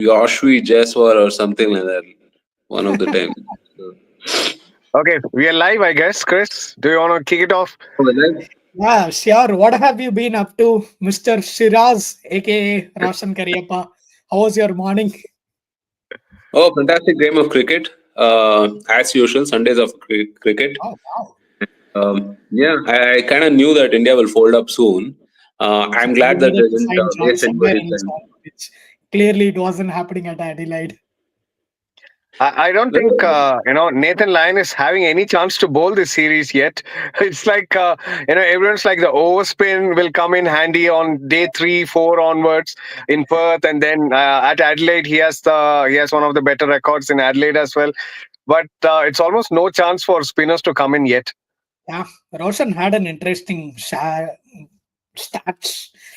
Yoshvi Jaiswal or something like that. One of the time. Okay, we are live, I guess. Chris, do you want to kick it off? Yeah, sure. What have you been up to, Mr. Shiraz, aka Roshan Cariappa? How was your morning? Oh, fantastic game of cricket. As usual, Sundays of cricket. Oh, wow. Yeah, I kind of knew that India will fold up soon. So I'm you glad that needed they to didn't find joy waste somewhere anybody's else time. on which clearly it wasn't happening at Adelaide. I don't think Nathan Lyon is having any chance to bowl this series yet. It's like everyone's like the overspin will come in handy on day 3, 4 onwards in Perth, and then at Adelaide he has one of the better records in Adelaide as well. But it's almost no chance for spinners to come in yet. Yeah, Roshan had an interesting stat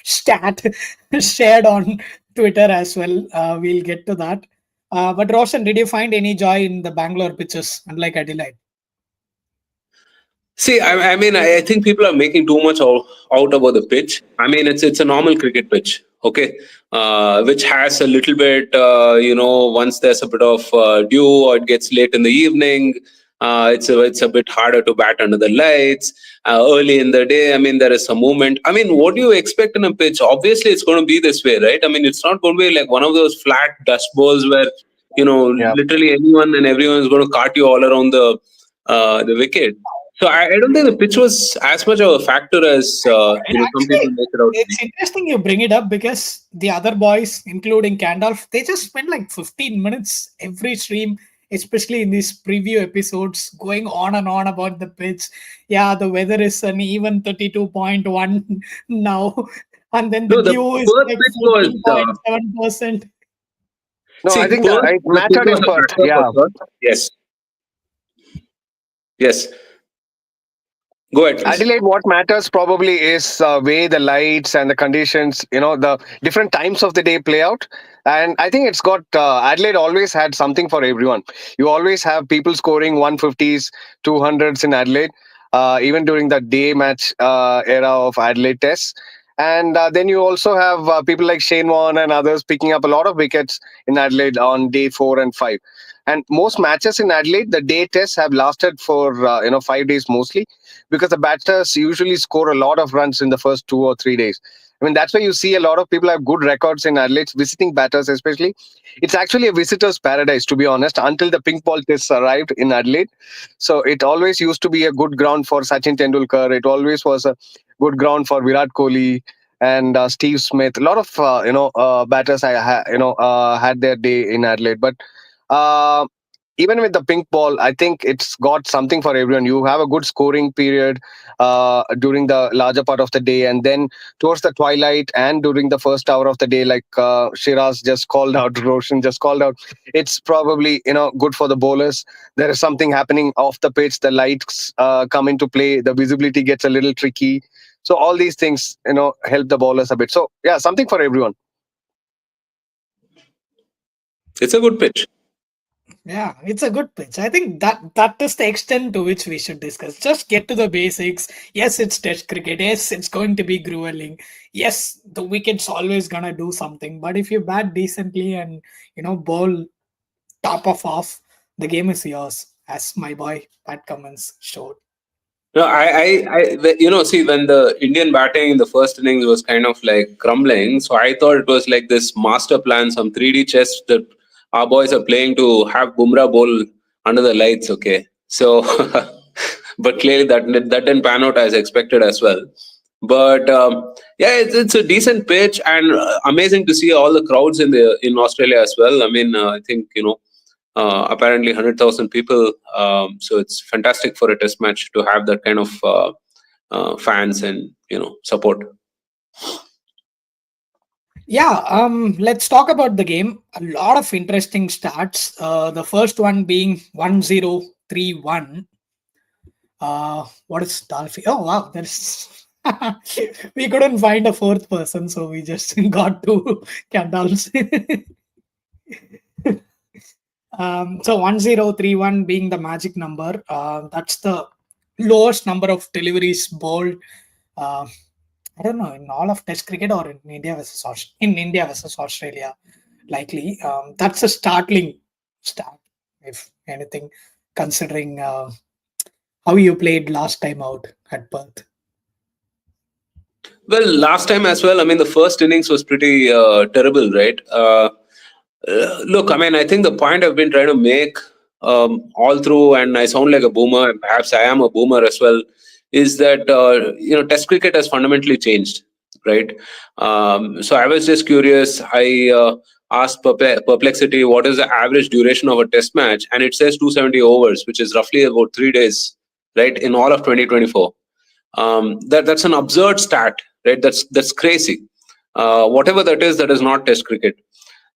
shared on Twitter as well. We'll get to that. But Roshan, did you find any joy in the Bangalore pitches, unlike Adelaide? See, I think people are making too much out about the pitch. I mean, it's a normal cricket pitch, okay, which has a little bit, once there's a bit of dew or it gets late in the evening, it's a bit harder to bat under the lights. Early in the day, I mean, there is some movement. I mean, what do you expect in a pitch? Obviously, it's going to be this way, right? I mean, it's not going to be like one of those flat dust balls where Yeah. literally anyone and everyone is going to cart you all around the wicket. So I don't think the pitch was as much of a factor as some people Actually, make it out to be. it's interesting you bring it up because the other boys, including Khandalf, they just spend like 15 minutes every stream, especially in these preview episodes, going on and on about the pitch. Yeah, the weather is an even 32.1 now, and then the No, the dew is Perth like pitch was 14.7%. No, I see think Perth. it The pitch mattered was in a Perth. factor for Yeah. Perth. Yes, yes. Go ahead, please. Adelaide, what matters probably is way the lights and the conditions, the different times of the day play out. And I think it's got Adelaide always had something for everyone. You always have people scoring 150s, 200s in Adelaide, even during the day match era of Adelaide tests. And then you also have people like Shane Warne and others picking up a lot of wickets in Adelaide on day 4 and 5. And most matches in Adelaide, the day tests have lasted for 5 days mostly, because the batters usually score a lot of runs in the first 2 or 3 days. I mean, that's why you see a lot of people have good records in Adelaide, visiting batters especially. It's actually a visitor's paradise, to be honest, until the pink ball tests arrived in Adelaide. So it always used to be a good ground for Sachin Tendulkar. It always was a good ground for Virat Kohli and Steve Smith. A lot of batters had their day in Adelaide, but. Uh, Even with the pink ball, I think it's got something for everyone. You have a good scoring period during the larger part of the day, and then towards the twilight and during the first hour of the day, like Shiraz just called out, Roshan just called out, it's probably good for the bowlers. There is something happening off the pitch. The lights come into play. The visibility gets a little tricky. So all these things, help the bowlers a bit. So yeah, something for everyone. It's a good pitch. Yeah, it's a good pitch. I think that is the extent to which we should discuss. Just get to the basics. Yes, it's test cricket. Yes, it's going to be grueling. Yes, the wicket's always gonna do something. But if you bat decently and bowl top of off, the game is yours. As my boy Pat Cummins showed. No, see, when the Indian batting in the first innings was kind of like crumbling, so I thought it was like this master plan, some 3D chess that our boys are playing to have Bumrah bowl under the lights. Okay, so but clearly that didn't pan out as expected as well. But yeah, it's a decent pitch and amazing to see all the crowds in Australia as well. I mean, I think apparently 100,000 people. So it's fantastic for a test match to have that kind of fans and support. Yeah, let's talk about the game. A lot of interesting stats. The first one being 1031. What is Dolphy? Oh wow, there's we couldn't find a fourth person, so we just got to Candles. So 1031 being the magic number. That's the lowest number of deliveries bowled. I don't know, in all of Test cricket or in India versus Australia. likely. That's a startling start, if anything, considering how you played last time out at Perth. Well, last time as well, I mean, the first innings was pretty terrible, right? Look, I mean, I think the point I've been trying to make all through, and I sound like a boomer, and perhaps I am a boomer as well, is that Test cricket has fundamentally changed, right? So I was just curious. I asked Perplexity what is the average duration of a Test match, and it says 270 overs, which is roughly about 3 days, right, in all of 2024. That's an absurd stat, right? That's crazy. Whatever that is not Test cricket.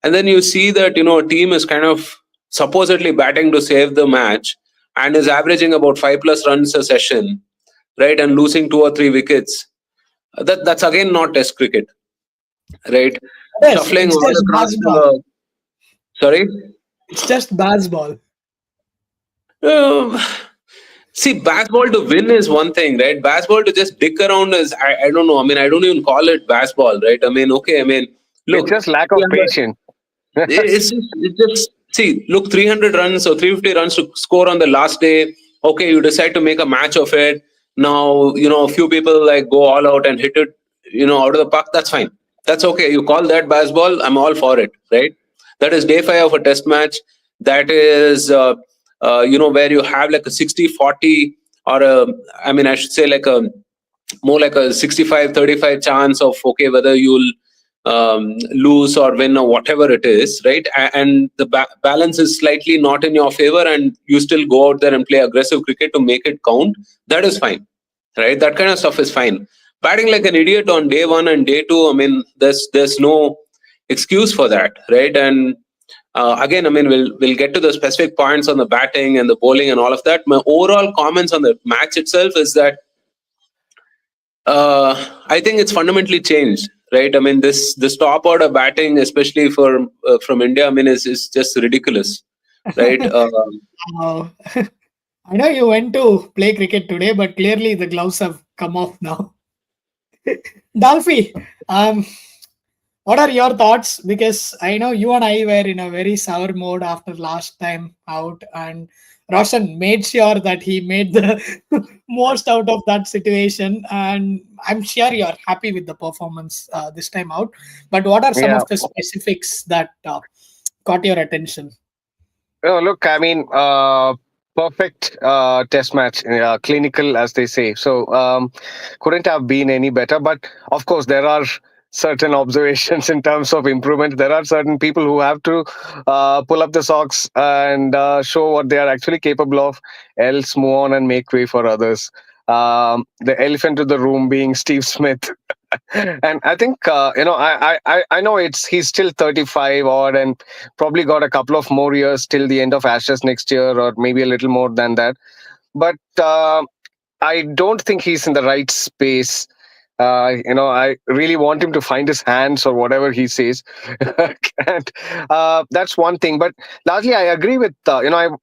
And then you see that a team is kind of supposedly batting to save the match and is averaging about 5+ runs a session, right, and losing 2 or 3 wickets. That's again not Test cricket, right? Yes, Shuffling it's all just across baseball. the sorry. It's just baseball. Um, See, baseball to win is one thing, right? Baseball to just dick around is, I don't know. I mean, I don't even call it baseball, right? I mean, okay, I mean, It's look, just lack of patience. it's just see, look, 300 runs or 350 runs to score on the last day. Okay, you decide to make a match of it. Now, a few people like go all out and hit it, out of the park. That's fine. That's okay. You call that baseball. I'm all for it, right? That is day 5 of a test match. That is, where you have like a 60-40 or I mean, I should say like a more like a 65-35 chance of okay whether you'll lose or win or whatever it is, right? And the balance is slightly not in your favor and you still go out there and play aggressive cricket to make it count. That is fine, right? That kind of stuff is fine. Batting like an idiot on day 1 and day 2, I mean, there's no excuse for that, right? And again, I mean, we'll get to the specific points on the batting and the bowling and all of that. My overall comments on the match itself is that I think it's fundamentally changed, right? I mean, this top order batting, especially from India, I mean, is just ridiculous, right? Uh, I know you went to play cricket today, but clearly the gloves have come off now. Dolphy, um, what are your thoughts? Because I know you and I were in a very sour mode after last time out, and Roshan made sure that he made the most out of that situation. And I'm sure you're happy with the performance this time out. But what are some Yeah. of the specifics that caught your attention? Oh, look, I mean, perfect test match, clinical as they say. So couldn't have been any better. But of course, there are certain observations in terms of improvement. There are certain people who have to pull up the socks and show what they are actually capable of, else move on and make way for others. The elephant in the room being Steve Smith. And I think I know it's he's still 35 odd and probably got a couple of more years till the end of Ashes next year or maybe a little more than that. But I don't think he's in the right space. I really want him to find his hands or whatever he says, and that's one thing. But largely, I agree with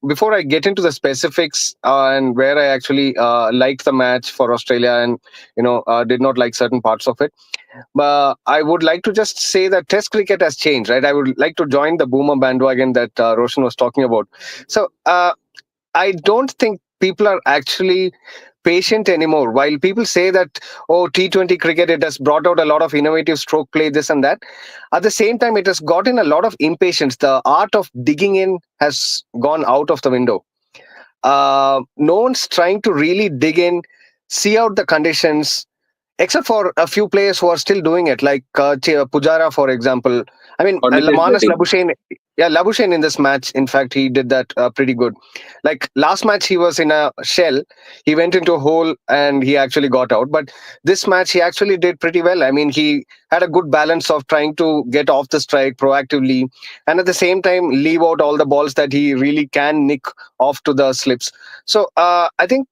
before I get into the specifics and where I actually liked the match for Australia and did not like certain parts of it. I would like to just say that Test cricket has changed, right? I would like to join the boomer bandwagon that Roshan was talking about. So I don't think people are actually patient anymore. While people say that, oh, T20 cricket, it has brought out a lot of innovative stroke play, this and that. At the same time, it has gotten a lot of impatience. The art of digging in has gone out of the window. No one's trying to really dig in, see out the conditions, except for a few players who are still doing it, like Pujara, for example. I mean, Or Nitin Manas Reddy. Labuschagne. Yeah, Labuschagne in this match, in fact, he did that pretty good. Like last match, he was in a shell. He went into a hole and he actually got out. But this match, he actually did pretty well. I mean, he had a good balance of trying to get off the strike proactively and at the same time leave out all the balls that he really can nick off to the slips. So I think.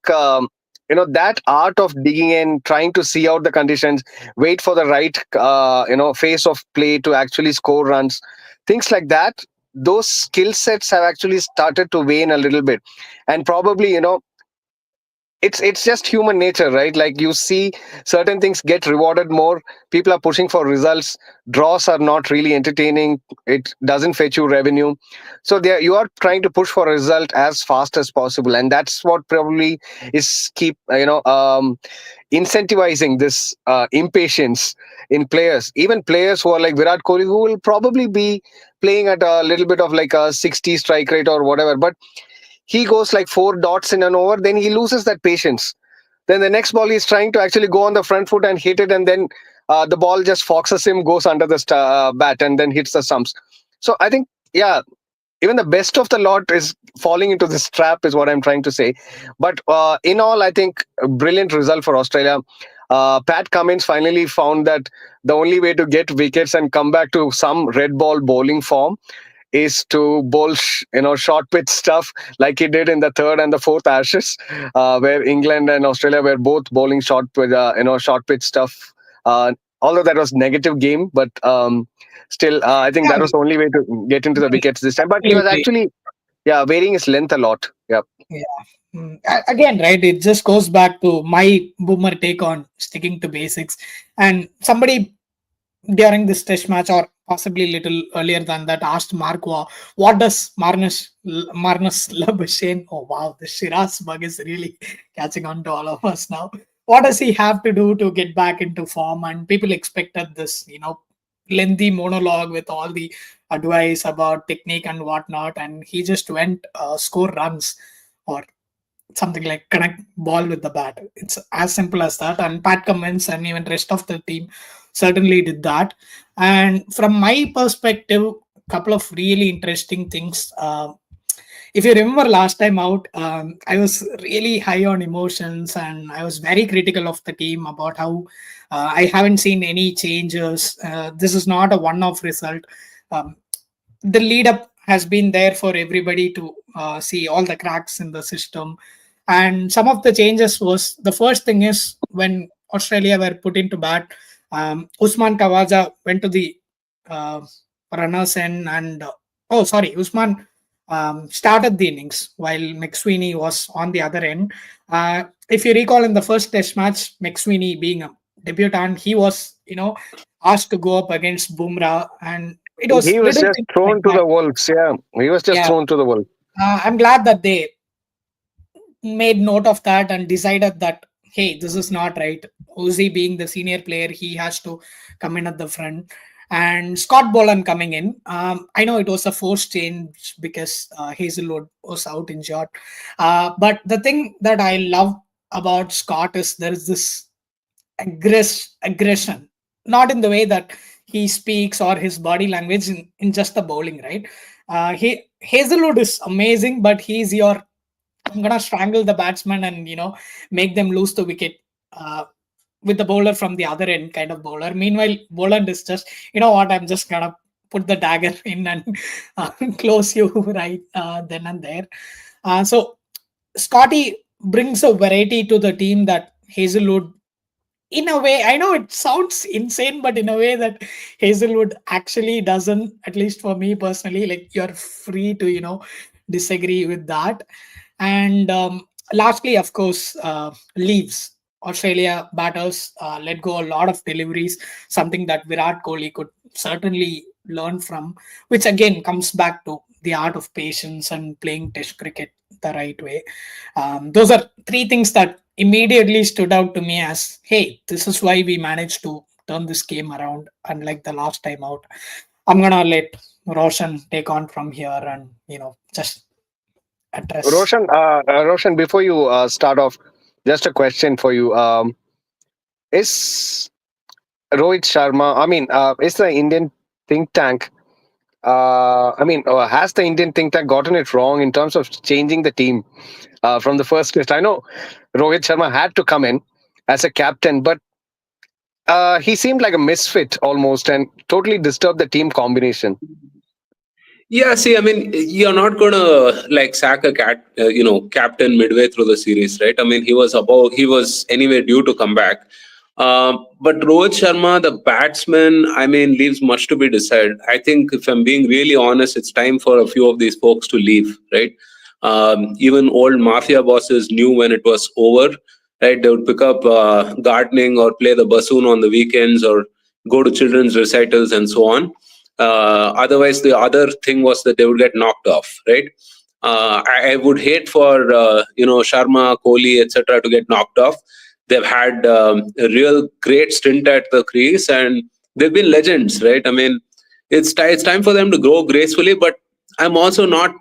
That art of digging in, trying to see out the conditions, wait for the right phase of play to actually score runs, things like that, those skill sets have actually started to wane a little bit. And probably it's just human nature, right? Like you see certain things get rewarded more. People are pushing for results. Draws are not really entertaining. It doesn't fetch you revenue. So there you are trying to push for a result as fast as possible, and that's what probably is keep incentivizing this impatience in players. Even players who are like Virat Kohli, who will probably be playing at a little bit of like a 60 strike rate or whatever, but he goes like 4 dots in an over, then he loses that patience. Then the next ball he's trying to actually go on the front foot and hit it, and then the ball just foxes him, goes under the bat, and then hits the stumps. So I think, yeah, even the best of the lot is falling into this trap, is what I'm trying to say. But in all, I think a brilliant result for Australia. Pat Cummins finally found that the only way to get wickets and come back to some red ball bowling form is to bowl, short pitch stuff like he did in the third and the fourth Ashes, where England and Australia were both bowling short with, short pitch stuff. Although that was negative game, but still, I think Yeah, that was the only way to get into the wickets this time. But he was absolutely. actually, yeah, varying his length a lot. Yeah. Yeah. Again, right? It just goes back to my boomer take on sticking to basics. And somebody during this test match, or possibly little earlier than that, asked Markwa, what does Marnus Labuschagne? Oh wow, the Shiraz bug is really catching on to all of us now. What does he have to do to get back into form? And people expected this, lengthy monologue with all the advice about technique and whatnot, and he just went score runs or something like connect ball with the bat. It's as simple as that. And Pat Cummins and even rest of the team certainly did that. And from my perspective, a couple of really interesting things. If you remember last time out, I was really high on emotions and I was very critical of the team about how I haven't seen any changes. This is not a one-off result. Um, the lead up has been there for everybody to see all the cracks in the system, and some of the changes was, the first thing is when Australia were put into bat, Usman Khawaja went to the uh, runners end, and oh sorry, Usman started the innings while McSweeney was on the other end. If you recall, in the first test match, McSweeney being a debutant, he was asked to go up against Bumrah, and it was He was little just things like thrown to that. the wolves. Yeah. He was just Yeah, thrown to the wolves. I'm glad that they made note of that and decided that, hey, this is not right. Ozzy being the senior player, he has to come in at the front. And Scott Boland coming in. I know it was a forced change because Hazelwood was out injured. But the thing that I love about Scott is there is this aggression, not in the way that he speaks or his body language, in just the bowling, right? Hazelwood is amazing, but he's your I'm gonna strangle the batsman and make them lose the wicket with the bowler from the other end kind of bowler. Meanwhile, Boland is just, what, I'm just gonna put the dagger in and close you right then and there. So Scotty brings a variety to the team that Hazelwood, in a way, I know it sounds insane, but in a way that Hazelwood actually doesn't, at least for me personally. Like, you're free to disagree with that. And lastly, of course, leaves. Australia batters let go a lot of deliveries, something that Virat Kohli could certainly learn from, which again comes back to the art of patience and playing test cricket the right way. Those are three things that immediately stood out to me as, hey, this is why we managed to turn this game around, unlike the last time out. I'm gonna let Roshan take on from here and just address. Roshan, before you start off, just a question for you. Is Rohit Sharma, is the Indian think tank, has the Indian think tank gotten it wrong in terms of changing the team from the first test? I know Rohit Sharma had to come in as a captain, but he seemed like a misfit almost and totally disturbed the team combination. Yeah, see, I mean, you're not gonna like sack a captain midway through the series, right? I mean, he was anyway due to come back. But Rohit Sharma, the batsman, I mean, leaves much to be desired. I think, if I'm being really honest, it's time for a few of these folks to leave, right? Even old mafia bosses knew when it was over, right? They would pick up gardening or play the bassoon on the weekends or go to children's recitals and so on. Otherwise, the other thing was that they would get knocked off, right? I would hate for Sharma, Kohli, etc. to get knocked off. They've had a real great stint at the crease, and they've been legends, right? I mean, it's time for them to grow gracefully. But I'm also not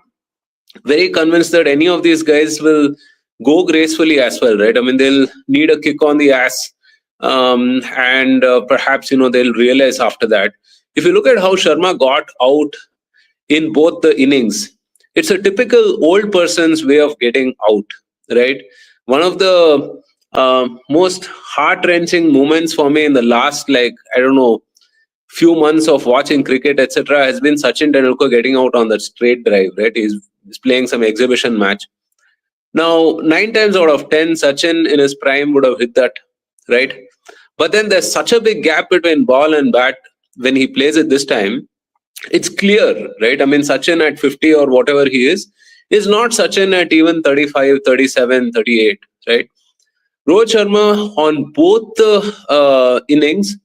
very convinced that any of these guys will go gracefully as well, right? I mean, they'll need a kick on the ass, and perhaps they'll realize after that. If you look at how Sharma got out in both the innings, it's a typical old person's way of getting out, right? One of the most heart wrenching moments for me in the last, like, I don't know, few months of watching cricket, etc., has been Sachin Tendulkar getting out on that straight drive, right? He's playing some exhibition match. Now, 9 times out of 10, Sachin in his prime would have hit that, right? But then there's such a big gap between ball and bat when he plays it this time. It's clear, right? I mean, Sachin at 50 or whatever he is not Sachin at even 35, 37, 38, right? Rohit Sharma on both the innings,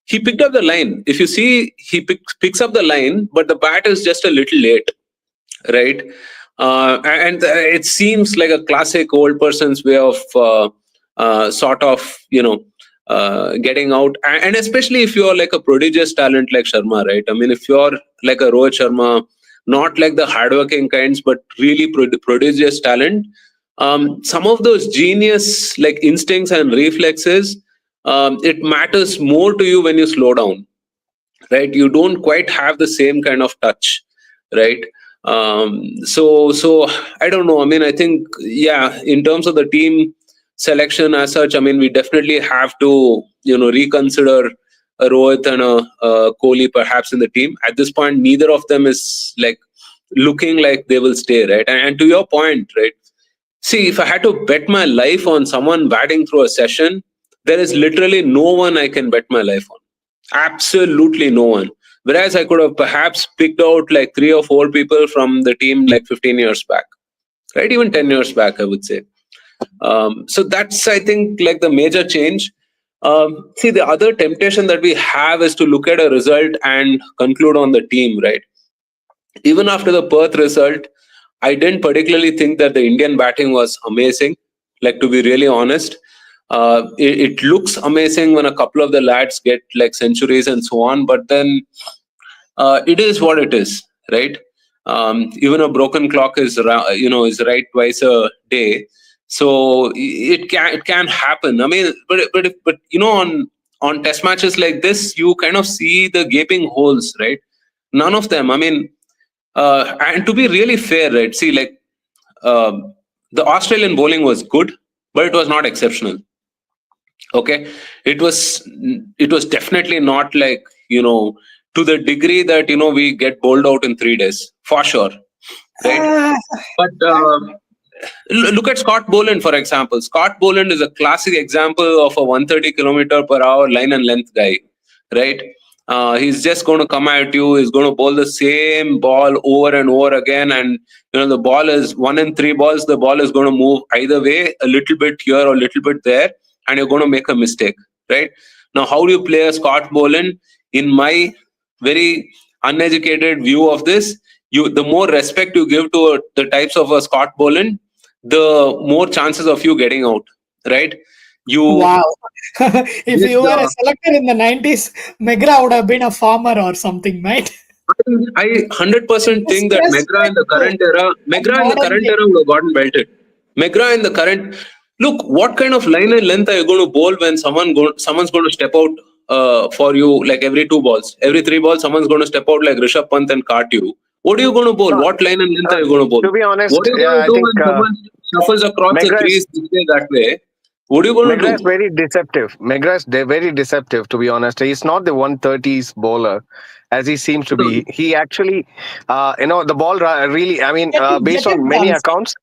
he picked up the line. If you see, he picks up the line, but the bat is just a little late, right? And it seems like a classic old person's way of sort of, getting out. And especially if you're like a prodigious talent like Sharma, right? I mean, if you're like a Rohit Sharma, not like the hardworking kinds, but really prodigious talent, some of those genius like instincts and reflexes, it matters more to you when you slow down, right? You don't quite have the same kind of touch, right? So I don't know. I mean, I think, yeah, in terms of the team selection as such, I mean, we definitely have to reconsider a Rohit and a Kohli perhaps in the team. At this point, neither of them is like looking like they will stay, right? And to your point, right, see, if I had to bet my life on someone batting through a session, there is literally no one I can bet my life on. Absolutely no one. Whereas I could have perhaps picked out like 3 or 4 people from the team like 15 years back, right? Even 10 years back, I would say. So that's, I think, like the major change. See, the other temptation that we have is to look at a result and conclude on the team, right? Even after the Perth result, I didn't particularly think that the Indian batting was amazing. Like, to be really honest, it looks amazing when a couple of the lads get like centuries and so on, but then it is what it is, right? Even a broken clock is is right twice a day, so it can happen. I mean, but on test matches like this, you kind of see the gaping holes, right? None of them. I mean, and to be really fair, right? See, like uh, the Australian bowling was good, but it was not exceptional. Okay, it was definitely not like to the degree that we get bowled out in 3 days for sure, right? Uh, But look at Scott Boland, for example. Scott Boland is a classic example of a 130 km per hour line and length guy, right? He's just going to come at you. He's going to bowl the same ball over and over again, and the ball is 1 in 3 balls. The ball is going to move either way, a little bit here or a little bit there, and you're going to make a mistake, right? Now, how do you play a Scott Boland? In my very uneducated view of this, the more respect you give to the types of a Scott Boland, the more chances of you getting out, right? You wow. If Yes, you were a selector in the 90s, Megra would have been a farmer or something, right? I 100% Just think that Megra in respect the current era, the Megra in the modern current game. era would have gotten belted. Megra in the current, look, what kind of line and length are you going to bowl when someone's going to step out for you like every 2 balls, every 3 balls, someone's going to step out like Rishabh Pant and cart you. What are you going to bowl? No, What line and length uh, are you going to bowl? to be What honest, are you going yeah, to I do think when someone shuffles across the Megra is crease this way, that way? What are you going to Megra is do? very deceptive. Megra is very deceptive. To be honest, he's not the 130s bowler as he seems to be. He actually, the ball really. I mean, Get based him on many done. accounts,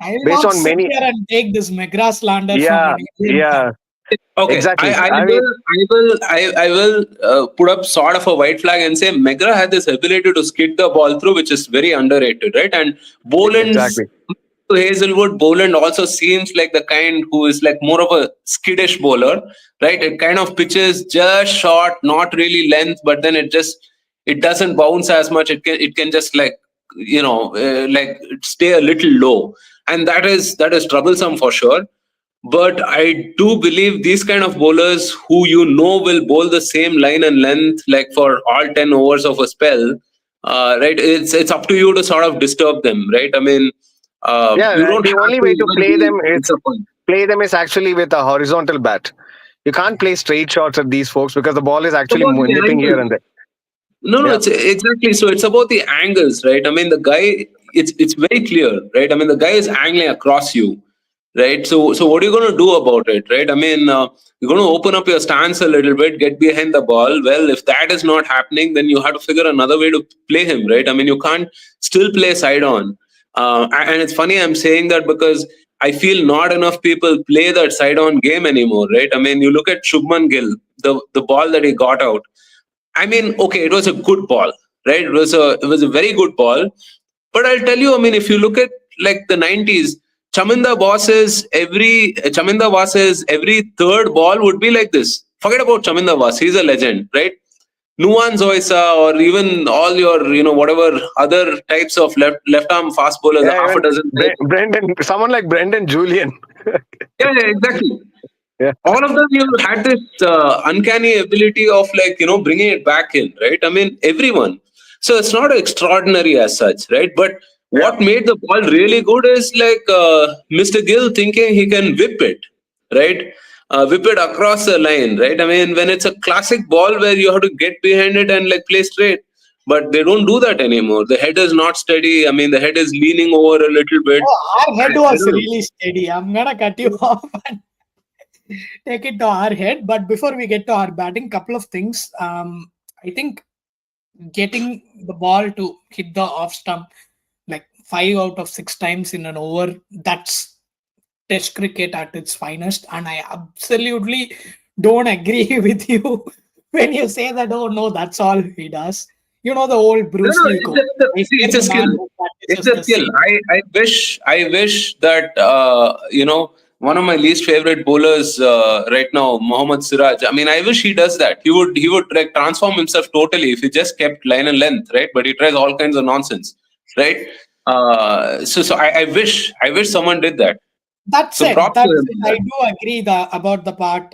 I will based not on sit many, here and take this Megra slander from yeah, an Indian yeah. fan. Okay, Exactly. I mean, I will put up sort of a white flag and say Megra had this ability to skid the ball through, which is very underrated, right? And Boland's exactly. to Hazelwood, Boland also seems like the kind who is like more of a skittish bowler, right? It kind of pitches just short, not really length, but then it doesn't bounce as much. It can just like like stay a little low, and that is troublesome for sure. But I do believe these kind of bowlers who will bowl the same line and length like for all 10 overs of a spell, right? It's up to you to sort of disturb them, right? I mean, you Yeah, don't the have only to way to even play be them is disappointed. actually with a horizontal bat. You can't play straight shots at these folks because the ball is It's actually about the nipping here angle. and there. No, Yeah, it's exactly so. It's about the angles, right? I mean, the guy. It's very clear, right? I mean, the guy is angling across you, right? So what are you going to do about it, right? I mean, you're going to open up your stance a little bit, get behind the ball. Well, if that is not happening, then you have to figure another way to play him, right? I mean, you can't still play side on. And it's funny I'm saying that because I feel not enough people play that side on game anymore, right? I mean, you look at Shubman Gill, the ball that he got out. I mean, okay, it was a good ball, right? It was a very good ball. But I'll tell you, I mean, if you look at like the 90s, Chaminda Vasa's every third ball would be like this. Forget about Chaminda Vas, he's a legend, right? Nuwan Zoisa or even all your, whatever other types of left arm fast bowlers, yeah. half a Even dozen types. Brendan, someone like Brendan Julian. Yeah, yeah, exactly. Yeah, All of them you had this uncanny ability of like bringing it back in, right? I mean, everyone. So it's not extraordinary as such, right? But yeah. what made the ball really good is like Mr. Gill thinking he can whip it, right? Whip it across the line, right? I mean, when it's a classic ball where you have to get behind it and like play straight, but they don't do that anymore. The head is not steady. I mean, the head is leaning over a little bit. Oh, our head I was don't know. really steady. I'm gonna cut you off and take it to our head. But before we get to our batting, couple of things. I think getting the ball to hit the off stump like 5 out of 6 times in an over, that's test cricket at its finest. And I absolutely don't agree with you when you say that, oh no, that's all he does. You know the old No, Bruce no, Lee quote. I see, fear it's a the skill. man who It's practices a the skill. same. I wish that one of my least favorite bowlers right now, Mohammad Siraj. I mean, I wish he does that. He would like transform himself totally if he just kept line and length, right? But he tries all kinds of nonsense, right? So I wish someone did that. That's So it. props to That's him it. on I that. do agree about the part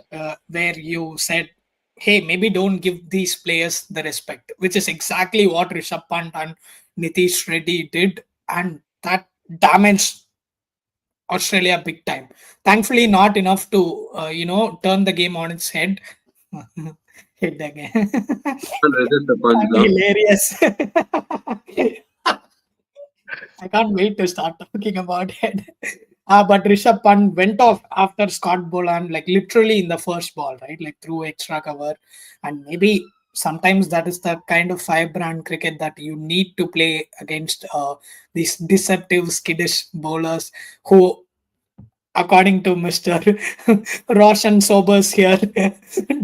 where you said, "Hey, maybe don't give these players the respect," which is exactly what Rishabh Pant and Nitish Reddy did, and that damaged Australia big time. Thankfully, not enough to turn the game on its head. Hit again. Can't resist the punch now. Hilarious. I can't wait to start talking about it. But Rishabh Pant went off after Scott Boland, like literally in the first ball, right? Like through extra cover. And maybe sometimes that is the kind of firebrand cricket that you need to play against these deceptive, skittish bowlers who, according to Mr. Roshan Sobers here,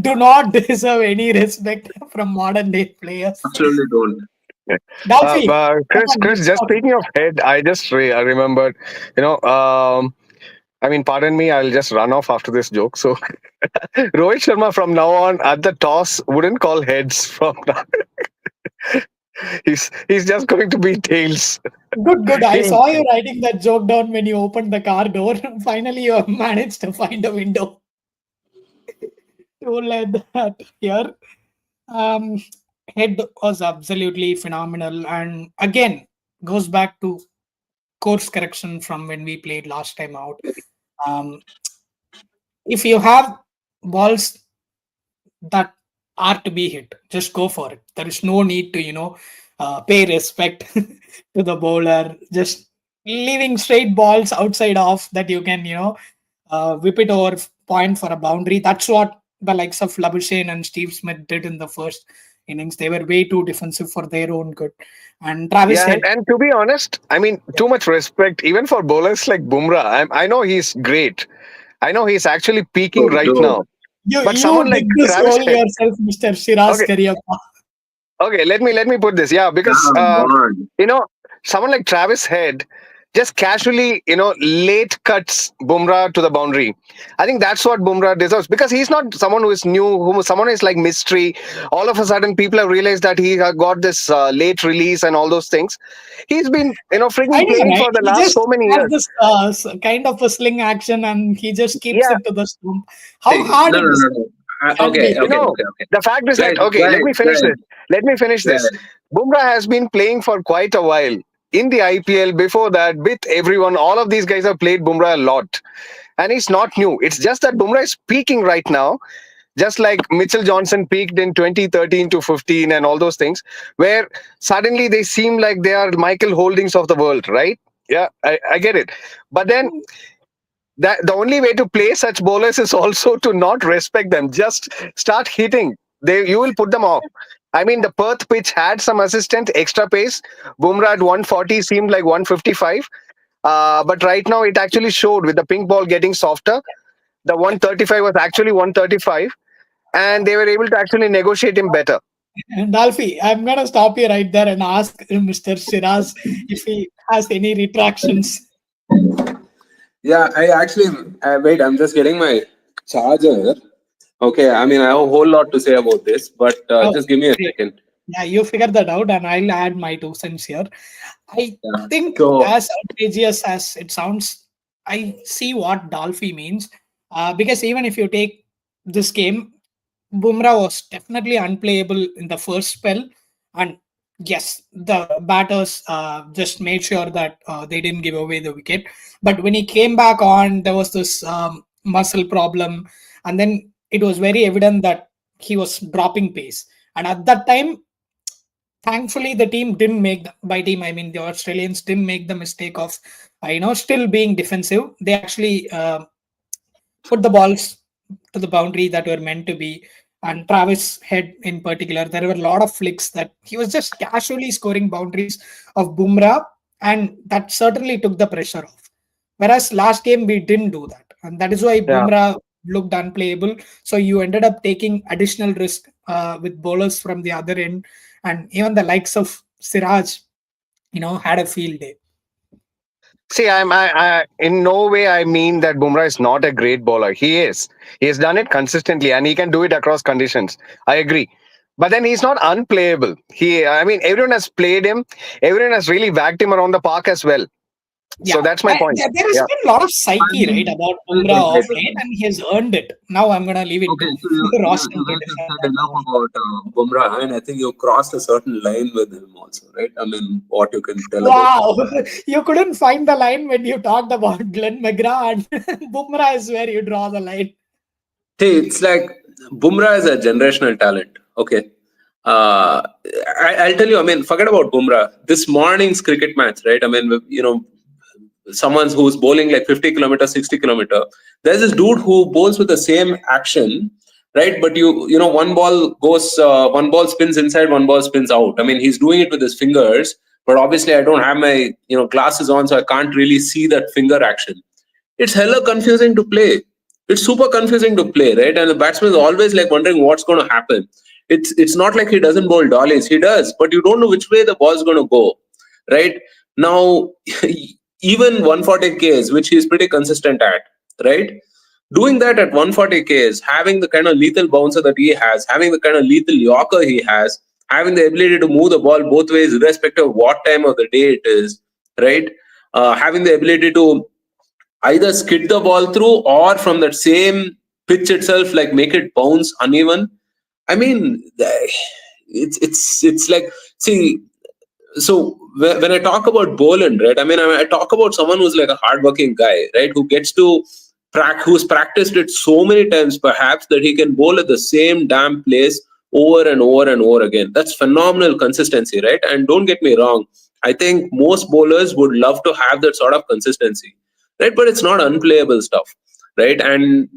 do not deserve any respect from modern day players. Absolutely don't. Dolphy, come Chris, on, let's just talk. speaking of head, I remembered, I mean, pardon me, I'll just run off after this joke. So, Rohit Sharma from now on at the toss wouldn't call heads from now. He's just going to be tails. Good, good. I He'll, saw you writing that joke down when you opened the car door. Finally, you have managed to find a window to let that here. Um, Head was absolutely phenomenal, and again goes back to course correction from when we played last time out. Um, if you have balls that are to be hit, just go for it. There is no need to pay respect to the bowler. Just leaving straight balls outside off that you can whip it over point for a boundary. That's what the likes of Labuschagne and Steve Smith did in the first innings. They were way too defensive for their own good. And Travis yeah, Head, and to be honest, I mean, too much respect even for bowlers like Bumrah. I know he's great. I know he's actually peaking Oh, right dude. now. You But you someone like dig this Travis hole Head. yourself, Mr. Shiraz Okay, Cariappa. okay. Let me put this. Yeah, because Come on. you know, someone like Travis Head just casually, late cuts Bumrah to the boundary. I think that's what Bumrah deserves because he's not someone who is new, who someone is like mystery. All of a sudden, people have realized that he got this late release and all those things. He's been, I freaking know, playing right? for the He last just so many has years. this kind of a sling action and he just keeps Yeah, it to the stump. How See, hard no, it no, is no, no. can Okay, be. you okay, know, okay, okay. the fact is that Guys, okay. Let guys, me finish guys, this. Let me finish this. guys. Bumrah has been playing for quite a while in the IPL. Before that, with everyone, all of these guys have played Bumrah a lot, and he's not new. It's just that Bumrah is peaking right now, just like Mitchell Johnson peaked in 2013 to 15 and all those things, where suddenly they seem like they are Michael Holdings of the world, right? Yeah, I get it. But then that the only way to play such bowlers is also to not respect them. Just start hitting. You will put them off. I mean, the Perth pitch had some assistant extra pace. Bumrah at 140 seemed like 155. But right now, it actually showed with the pink ball getting softer. The 135 was actually 135, and they were able to actually negotiate him better. And Alfie, I'm gonna stop you right there and ask Mr. Shiraz if he has any retractions. Yeah, I actually wait. I'm just getting my charger. Okay, I mean I have a whole lot to say about this, but Oh, just give me a great. second. Yeah, you figure that out, and I'll add my 2 cents here. I Yeah. think, So as outrageous as it sounds, I see what Dolphy means. Because even if you take this game, Bumrah was definitely unplayable in the first spell, and yes, the batters just made sure that they didn't give away the wicket. But when he came back on, there was this muscle problem, and then it was very evident that he was dropping pace. And at that time, thankfully, the team didn't make by team. I mean, the Australians didn't make the mistake of, still being defensive. They actually put the balls to the boundary that were meant to be. And Travis Head in particular, there were a lot of flicks that he was just casually scoring boundaries of Bumrah, and that certainly took the pressure off. Whereas last game we didn't do that, and that is why Yeah. Bumrah looked unplayable. So you ended up taking additional risk with bowlers from the other end, and even the likes of Siraj, had a field day. See, in no way I mean that Bumrah is not a great bowler. He is. He has done it consistently, and he can do it across conditions. I agree. But then he's not unplayable. I mean, everyone has played him. Everyone has really whacked him around the park as well. So Yeah, that's my point. there has Yeah. been a lot of I psyche, right, mean, about wait, Bumrah wait, of wait, late, wait. and he has earned it. Now I'm gonna leave it Okay, to so you Roshan to guys have defend said that enough one. about Bumrah, and I think you crossed a certain line with him also, right? I mean, what you can tell about him. Wow, you couldn't find the line when you talked about Glenn McGrath, and Bumrah is where you draw the line. See, it's like Bumrah is a generational talent. Okay. Uh, I'll tell you, I mean, forget about Bumrah. This morning's cricket match, right? I mean, someone who's bowling like 50 kilometer, 60 kilometer. There's this dude who bowls with the same action, right? But one ball spins inside, one ball spins out. I mean, he's doing it with his fingers, but obviously I don't have my, glasses on, so I can't really see that finger action. It's hella confusing to play. It's super confusing to play, right? And the batsman is always like wondering what's going to happen. It's not like he doesn't bowl dollies. He does, but you don't know which way the ball's going to go, right? Now, even 140 Ks, which he's pretty consistent at, right? Doing that at 140 Ks, having the kind of lethal bouncer that he has, having the kind of lethal yorker he has, having the ability to move the ball both ways, irrespective of what time of the day it is, right? Having the ability to either skid the ball through or from that same pitch itself, like make it bounce uneven. I mean, it's like, see, so when I talk about Boland, right? I talk about someone who's like a hardworking guy, right? Who gets to who's practiced it so many times, perhaps, that he can bowl at the same damn place over and over and over again. That's phenomenal consistency, right? And don't get me wrong, I think most bowlers would love to have that sort of consistency, right? But it's not unplayable stuff, right? And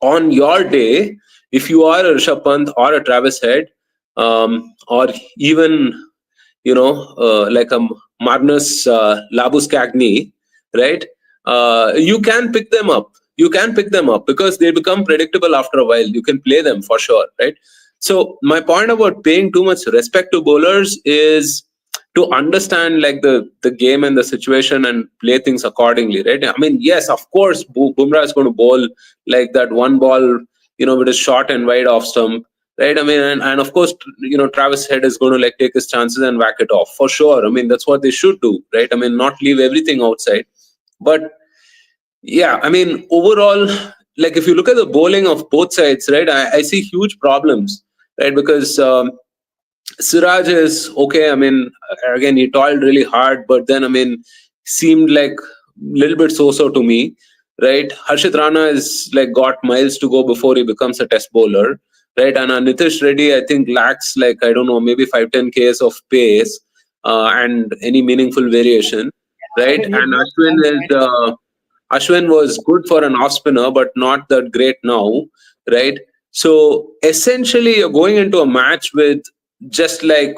on your day, if you are a Rishabh Pant or a Travis Head, or even like a Magnus Labuskagni, right? You can pick them up. you can pick them up because they become predictable after a while. You can play them for sure, right? So my point about paying too much respect to bowlers is to understand like the game and the situation and play things accordingly, right? I mean, yes, of course, Bumrah is going to bowl like that one ball, with a short and wide off stump, right? I mean, and of course, Travis Head is going to like take his chances and whack it off for sure. I mean, that's what they should do, right? I mean, not leave everything outside. But yeah, I mean, overall, like if you look at the bowling of both sides, right, I see huge problems, right? Because Siraj is okay. I mean, again, he toiled really hard, but then, I mean, seemed like a little bit so-so to me, right? Harshit Rana is like got miles to go before he becomes a test bowler, right? And Nitish Reddy, I think, lacks like, I don't know, maybe 5-10 Ks of pace and any meaningful variation, right? You And both Ashwin sound is right. Ashwin was good for an off spinner, but not that great now, right? So essentially, you're going into a match with just like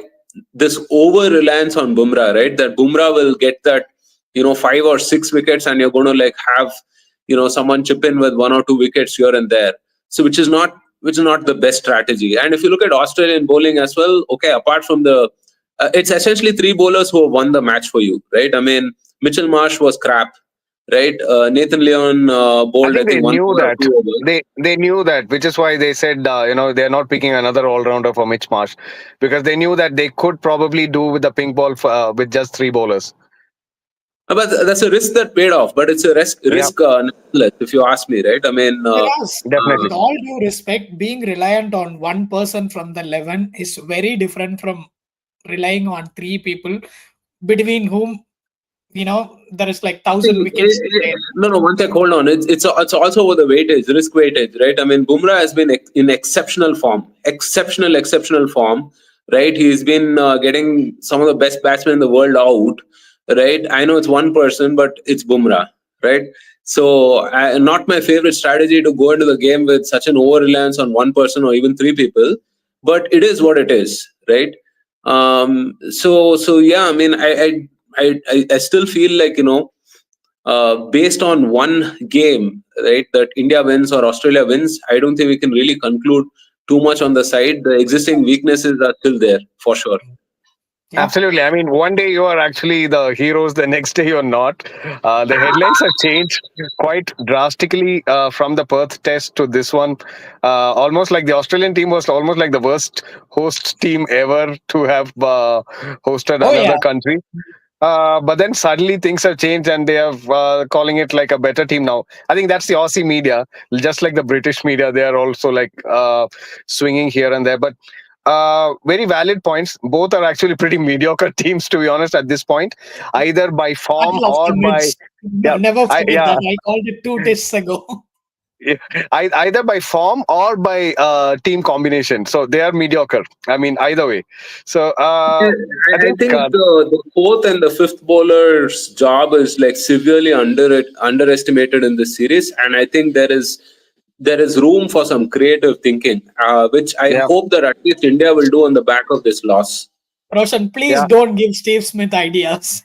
this over reliance on Bumrah, right? That Bumrah will get that 5 or 6 wickets, and you're going to like have someone chip in with 1 or 2 wickets here and there. So which is not the best strategy. And if you look at Australian bowling as well, okay, apart from it's essentially three bowlers who have won the match for you, right? I mean, Mitchell Marsh was crap, right? Nathan Leon I bowled, I think they think, one knew over or that. two overs. They knew that, which is why they said they're not picking another all rounder for Mitch Marsh, because they knew that they could probably do with the pink ball with just three bowlers. But that's a risk that paid off. But it's a Yeah, risk nonetheless, if you ask me, right? I mean, Whereas, uh, with definitely. all due respect, being reliant on one person from the 11 is very different from relying on three people between whom, there is like see, 1,000 wickets to play. no, no. One sec, hold on. It's also over the weightage, risk weightage, right? I mean, Bumrah has been in exceptional form, right? He's been getting some of the best batsmen in the world out, right? I know it's one person, but it's Bumrah, right? So, not my favorite strategy to go into the game with such an over reliance on one person or even three people, but it is what it is, right? So yeah, I mean, I still feel like based on one game, right, that India wins or Australia wins, I don't think we can really conclude too much on the side. The existing weaknesses are still there for sure. Yeah. Absolutely. I mean, one day you are actually the heroes, the next day you're not. The headlines have changed quite drastically from the Perth test to this one. Almost like the Australian team was almost like the worst host team ever to have hosted Oh, yeah. another country. But then suddenly things have changed and they are calling it like a better team now. I think that's the Aussie media, just like the British media. They are also like swinging here and there. But very valid points. Both are actually pretty mediocre teams, to be honest, at this point, either by form Battle of or the by Mids. yeah, Never I, forget yeah, that. I called it 2 tests ago. yeah, either by form or by team combination. So they are mediocre. I mean, either way. So Yeah, I I think think the fourth and the fifth bowler's job is like severely underestimated in this series, and I think there is room for some creative thinking, which I yeah, hope that at least India will do on the back of this loss. Roshan, please yeah. don't give Steve Smith ideas.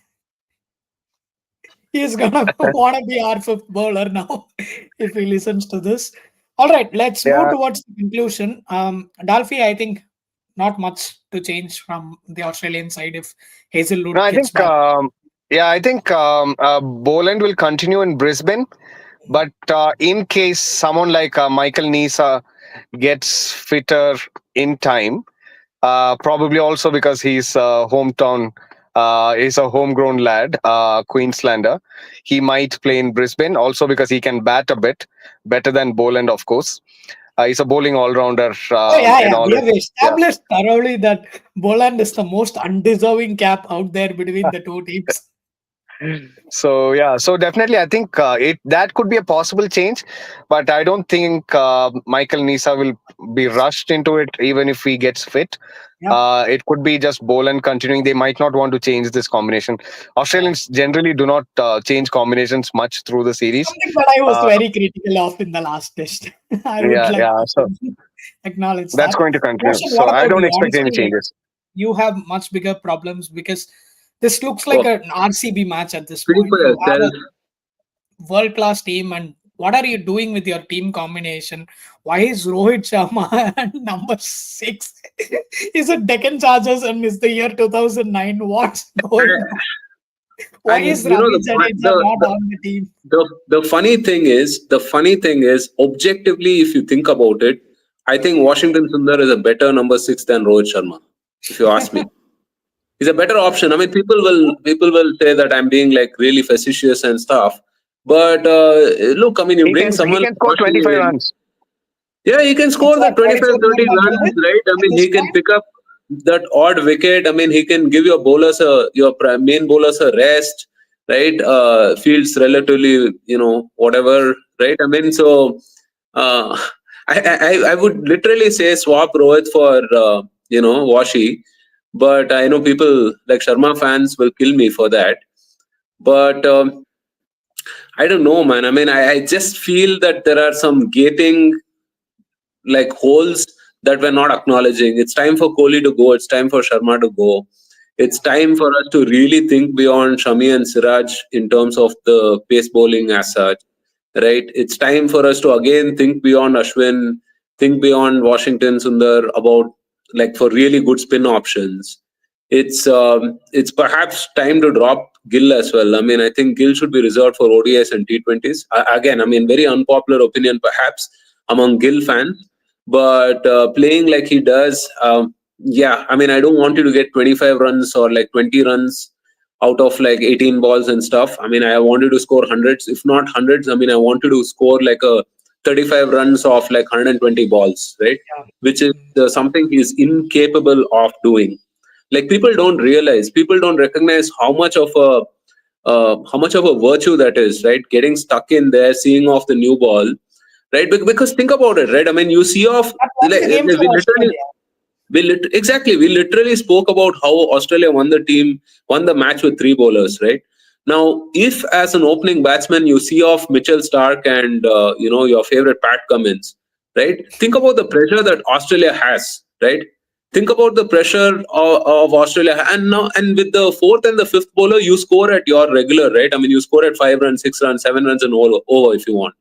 He's gonna want to be our fifth bowler now if he listens to this. All right, let's move Yeah, towards the conclusion. Dalfi, I think not much to change from the Australian side if no, Hazelwood I gets think, back. Boland will continue in Brisbane, but in case someone like Michael Nisa gets fitter in time, probably also because he's a homegrown lad, Queenslander, he might play in Brisbane. Also because he can bat a bit better than Boland, of course. He's a bowling all rounder Oh yeah, in yeah. all We his. have established thoroughly that Boland is the most undeserving cap out there between the two teams. So yeah, so definitely, I think it that could be a possible change, but I don't think Michael Nisa will be rushed into it, even if he gets fit. Yeah. It could be just Boland continuing. They might not want to change this combination. Australians generally do not change combinations much through the series. Something that I was Uh, very critical of in the last test. I would yeah, like yeah. So to acknowledge that's that. going to continue. Roshan, So what I about don't you? expect any Honestly, like changes. you have much bigger problems because this looks like Oh, an RCB match at this speak point. for You have yourself. a world class team and What are you doing with your team combination? Why is Rohit Sharma and number 6? Is it Deccan Chargers and is the year 2009? What's going on? Why And is Ravi Jadeja not the on the team? the funny thing is, objectively, if you think about it, I think Washington Sundar is a better number 6 than Rohit Sharma. If you ask me, he's a better option. I mean, people will say that I'm being like really facetious and stuff, but look, I mean, you He bring can someone he like can score Washi 25 in. runs. Yeah, he can It's score the not 25, 25 more 30 than runs, Rohit right? I at mean, this he can point. pick up that odd wicket. I mean, he can give your bowlers main bowlers a rest, right? Fields relatively, whatever, right? I mean, so uh, I would literally say swap Rohit for Washi, but I know people like Sharma fans will kill me for that. But I don't know, man. I mean, I just feel that there are some gaping like holes that we're not acknowledging. It's time for Kohli to go. It's time for Sharma to go. It's time for us to really think beyond Shami and Siraj in terms of the pace bowling as such, right? It's time for us to again think beyond Ashwin, think beyond Washington Sundar about like for really good spin options. It's perhaps time to drop Gill as well. I mean, I think Gill should be reserved for ODIs and T20s. Again, I mean, very unpopular opinion perhaps among Gill fans, but playing like he does, yeah, I mean, I don't want you to get 25 runs or like 20 runs out of like 18 balls and stuff. I mean, I wanted to score hundreds, if not hundreds. I mean, I wanted to score like a 35 runs off like 120 balls, right? Yeah. Which is Mm. something he's incapable of doing. Like people don't realize, people don't recognize how much of a virtue that is, right? Getting stuck in there, seeing off the new ball, right? Because think about it, right? I mean, you see off. That won the game for Australia. We literally spoke about how Australia won the match with three bowlers, right? Now, if as an opening batsman you see off Mitchell Stark and your favorite Pat Cummins, right? Think about the pressure that Australia has, right? Think about the pressure of Australia, and now and with the fourth and the fifth bowler, you score at your regular, right? I mean, you score at 5 runs, 6 runs, 7 runs, and over if you want,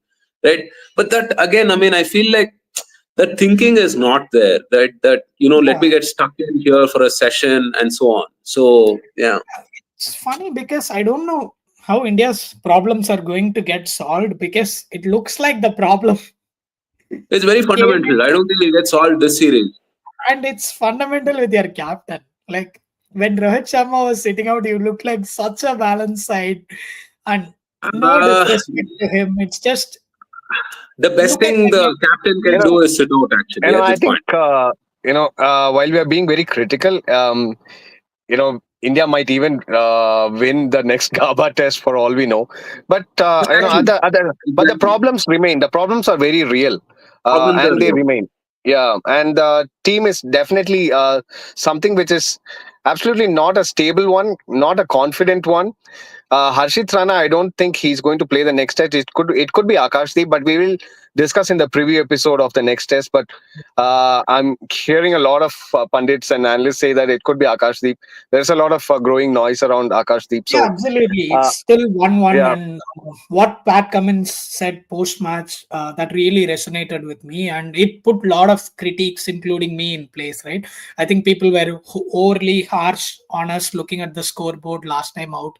right? But that again, I mean, I feel like that thinking is not there, that let me Yeah. get stuck in here for a session and so on. So yeah, It's funny because I don't know how India's problems are going to get solved because it looks like the problem it's very came fundamental. I in don't think we'll get solved this series. and it's fundamental with your captain. Like when Rohit Sharma was sitting out, you look like such a balanced side and no uh, disrespect to him. It's just the best look at thing the the game. captain You can know, do is sit out actually at I this think point. while we are being very critical, India might even win the next Gaba test for all we know. But Exactly. but the Exactly. problems remain. The problems are very real, Problems are and they real. remain. Yeah, and the team is definitely something which is absolutely not a stable one, not a confident one. Harshit Rana, I don't think he's going to play the next test. It could be Akashdeep, but we will discuss in the preview episode of the next test. But I'm hearing a lot of pundits and analysts say that it could be Akashdeep. There's a lot of growing noise around Akashdeep. Yeah, So absolutely. It's uh, still 1-1. yeah, And what Pat Cummins said post match, that really resonated with me. And it put a lot of critiques, including me, in place, right? I think people were overly harsh on us looking at the scoreboard last time out.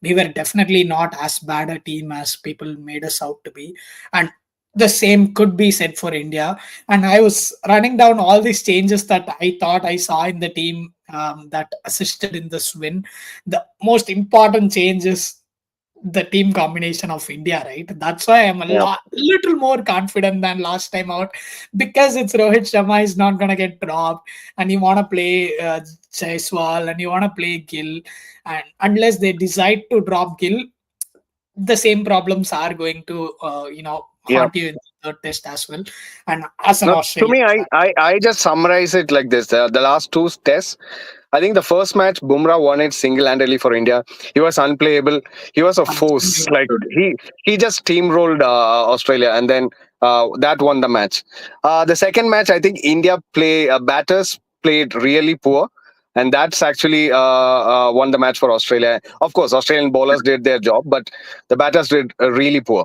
We were definitely not as bad a team as people made us out to be. And the same could be said for India. And I was running down all these changes that I thought I saw in the team that assisted in this win. The most important change is the team combination of India, right? That's why I'm a yeah, little more confident than last time out because it's Rohit Sharma is not gonna get dropped, and you want to play Jaiswal and you want to play Gill, and unless they decide to drop Gill, the same problems are going to yeah. haunt you in the third test as well. And as an Now, to Australian me, fan, I just summarize it like this: the last two tests. I think the first match, Bumrah won it single-handedly for India. He was unplayable. He was a force. absolutely. Like he just steamrolled Australia, and then that won the match. The second match, I think India batters played really poor, and that's actually won the match for Australia. Of course, Australian bowlers did their job, but the batters did really poor.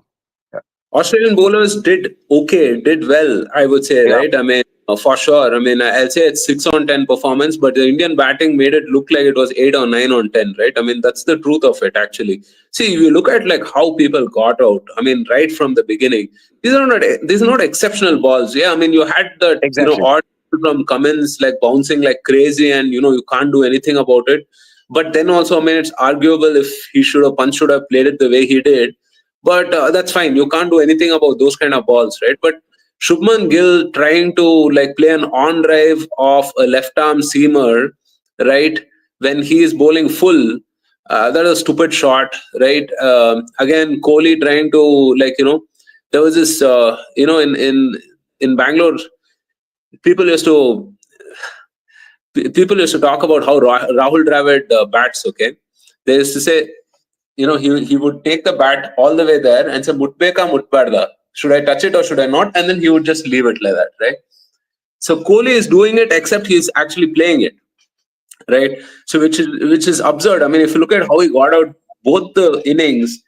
Australian bowlers did okay, did well, I would say, Yeah, right? I mean, for sure. I mean, I'll say it's 6 on 10 performance, but the Indian batting made it look like it was 8 or 9 on 10, right? I mean, that's the truth of it, actually. See, if you look at like how people got out, I mean, right from the beginning, these are not exceptional balls. Yeah, I mean, you had that, exactly. odd from Cummins like bouncing like crazy, and you can't do anything about it. But then also, I mean, it's arguable if he should have Punch should have played it the way he did, but that's fine. You can't do anything about those kind of balls, right? But Shubman Gill trying to like play an on drive of a left arm seamer, right? When he is bowling full, that is a stupid shot, right? Again, Kohli trying to like there was this in Bangalore, people used to people used to talk about how Rahul Dravid bats. Okay, they used to say, he would take the bat all the way there and say, Mutbeka Mutbarda. Should I touch it or should I not? And then he would just leave it like that, right? So Kohli is doing it, except he's actually playing it, right? So which is absurd. I mean, if you look at how he got out both the innings,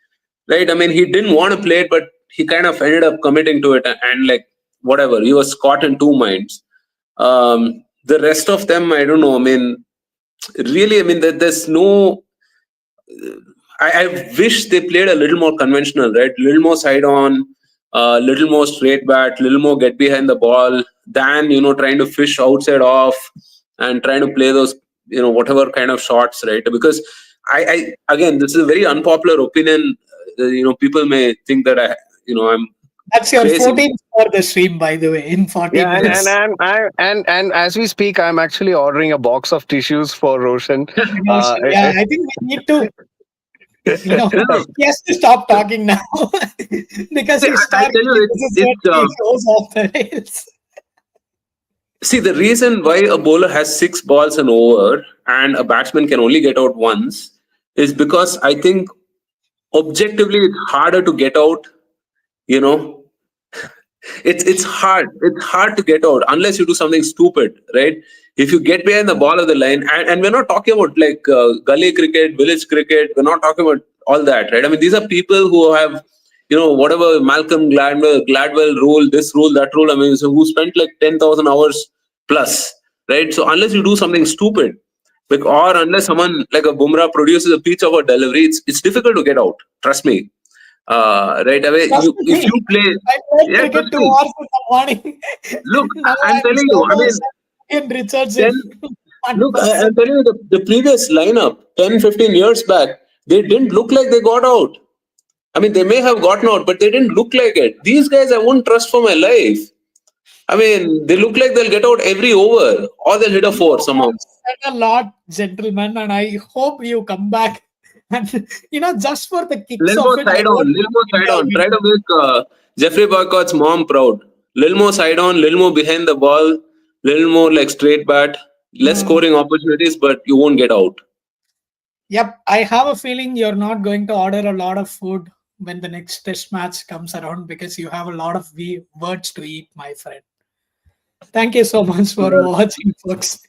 right? I mean, he didn't want to play it, but he kind of ended up committing to it, and like whatever, he was caught in two minds. The rest of them, I don't know. I mean, really, I mean, there's no. I wish they played a little more conventional, right? Little more side on, little more straight bat, little more get behind the ball than trying to fish outside off and trying to play those whatever kind of shots, right? Because I again, this is a very unpopular opinion. People may think that I'm That's your crazy. 14th for the stream, by the way, in 14 Yeah, minutes. and as we speak, I'm actually ordering a box of tissues for Roshan. Yeah, I think we need to, No, he has to stop talking now because see, he's I tell starting. you, This is it's where he goes off the rails. see, the reason why a bowler has six balls an over and a batsman can only get out once is because I think objectively it's harder to get out. You know, it's hard. It's hard to get out unless you do something stupid, right? If you get behind the ball of the line, and we're not talking about like gully cricket, village cricket. We're not talking about all that, right? I mean, these are people who have, whatever Malcolm Gladwell rule, this rule, that rule. I mean, so who spent like 10,000 hours plus, right? So unless you do something stupid, like, or unless someone like a Bumrah produces a pitch of a delivery, it's difficult to get out. Trust me. Right away, Trust if you me, play, I played yeah, trust cricket 2 me. hours in the morning. Look, Now I'm I'm telling you. I solo mean, in Richardson. 10, look, I'm 1%. telling you, the previous lineup, 10, 15 years back, they didn't look like they got out. I mean, they may have gotten out, but they didn't look like it. These guys, I won't trust for my life. I mean, they look like they'll get out every over, or they'll hit a You four somehow. have said a lot, gentlemen, and I hope you come back. And just for the kicks Little of more it, I side on, want little more side India on. win. Try to make Jeffrey Boycott's mom proud. Little more side on, little more behind the ball, little more like straight bat, less Hmm. scoring opportunities, but you won't get out. Yep, I have a feeling you're not going to order a lot of food when the next test match comes around because you have a lot of words to eat, my friend. Thank you so much for watching, folks.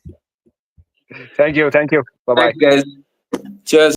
Thank you, thank you. Bye bye. Thanks, guys. Cheers.